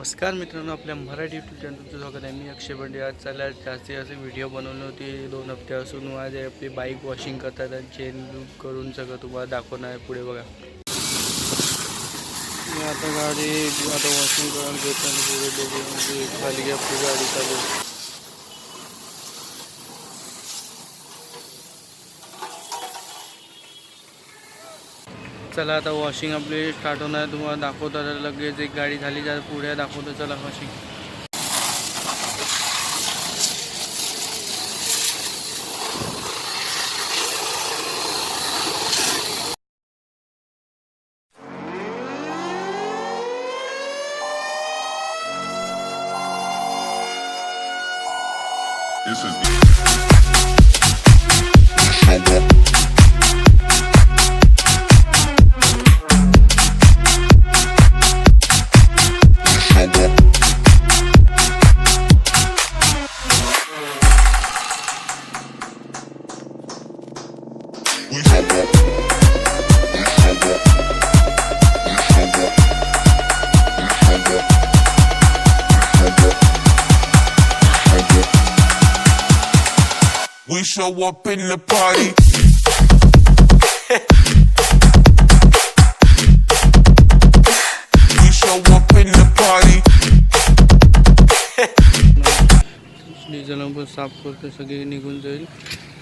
नमस्कार मित्रांनो, आपल्या मराठी यूट्यूब चॅनलचं स्वागत आहे। मी अक्षय पंडित। आज चला जास्तीत जास्त व्हिडिओ बनवली होती 2 हप्त्यापासून। आज आपली बाईक वॉशिंग करतात आणि चेन करून सगळं तुम्हाला दाखवणार आहे। पुढे बघा, मी आता गाडी वॉशिंग करून घेताना पुढे बघून खाली आपली गाडी चालू। चला आता वॉशिंग आपली स्टार्ट होणार, तुम्हाला दाखवतो। लगेच एक गाडी झाली जा पुढे दाखवतो। चला washing This is we show up in the party. We show up in the party. Diesel साफ करते सगळे निघून जाईल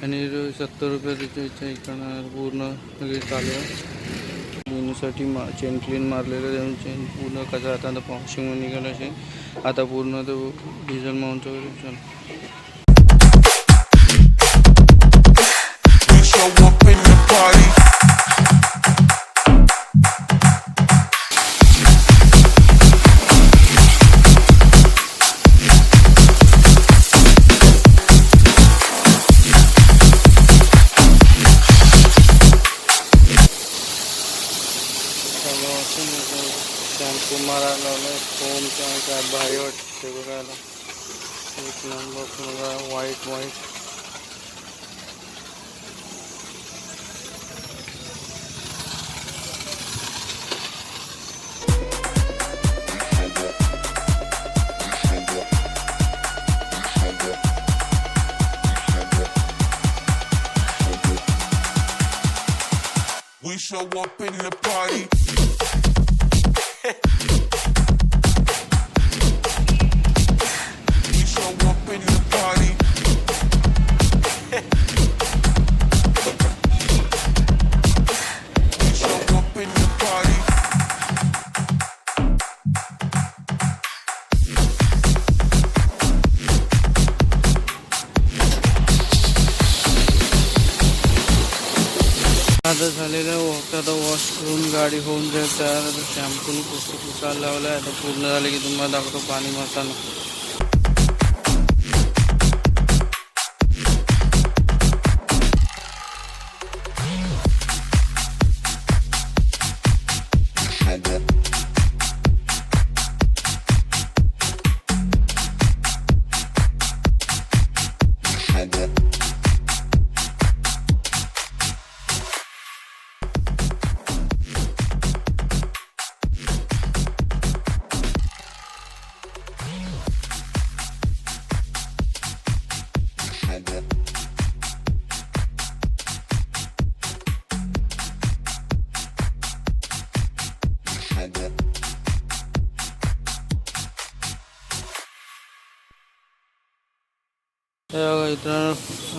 आणि 70 रुपये त्याच्या इकडनं पूर्ण सगळे चालू आहे। धुण्यासाठी चेन क्लीन मारलेलं, चेन पूर्ण कसा आता वॉशिंग निघाला असेल। आता पूर्ण तो डिझेल माउंट वगैरे show up in the party. Shampoo मारा लावलं, फोम काय भारी वाटते बघायला। एक नंबर बघा, white We show up in the party. We show up in the party. We show up in the party. आता झालेलं आता वॉश करून गाडी होऊन जाईल तयार। आता शॅम्पूने पुसायला लावलं आहे। आता पूर्ण झालं की तुम्हाला दाखवतो पाणी मारताना।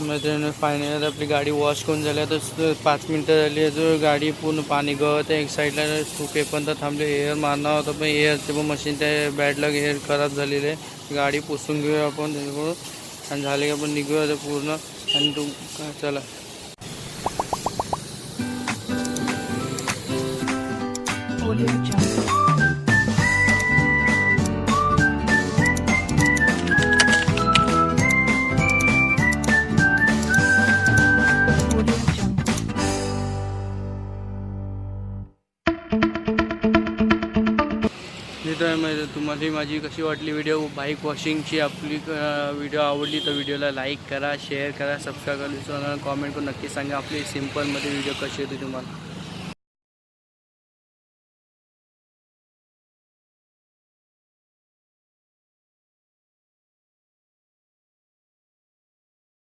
मैत्रिणी फायनल आपली गाडी वॉश करून झाली। तर 5 मिनटं झाली, जो गाडी पूर्ण पाणी गळत आहे। एक साईडला सुकेपर्यंत थांबले, एअर मारणार होतं पण एअरचे पण मशीन त्या बॅडलग एअर खराब झालेले आहे। गाडी पुसून घेऊया आपण त्याच्याकडून आणि झाले की आपण निघूया पूर्ण। आणि तू चला मित्रांनो, तुम्हाला माझी कशी वाटली व्हिडिओ बाईक वॉशिंगची? आपली व्हिडिओ आवडली तर व्हिडिओला लाईक करा, शेअर करा, सबस्क्राईब करा, कॉमेंट करून नक्की सांगा आपली सिंपलमध्ये व्हिडिओ कशी होती तुम्हाला।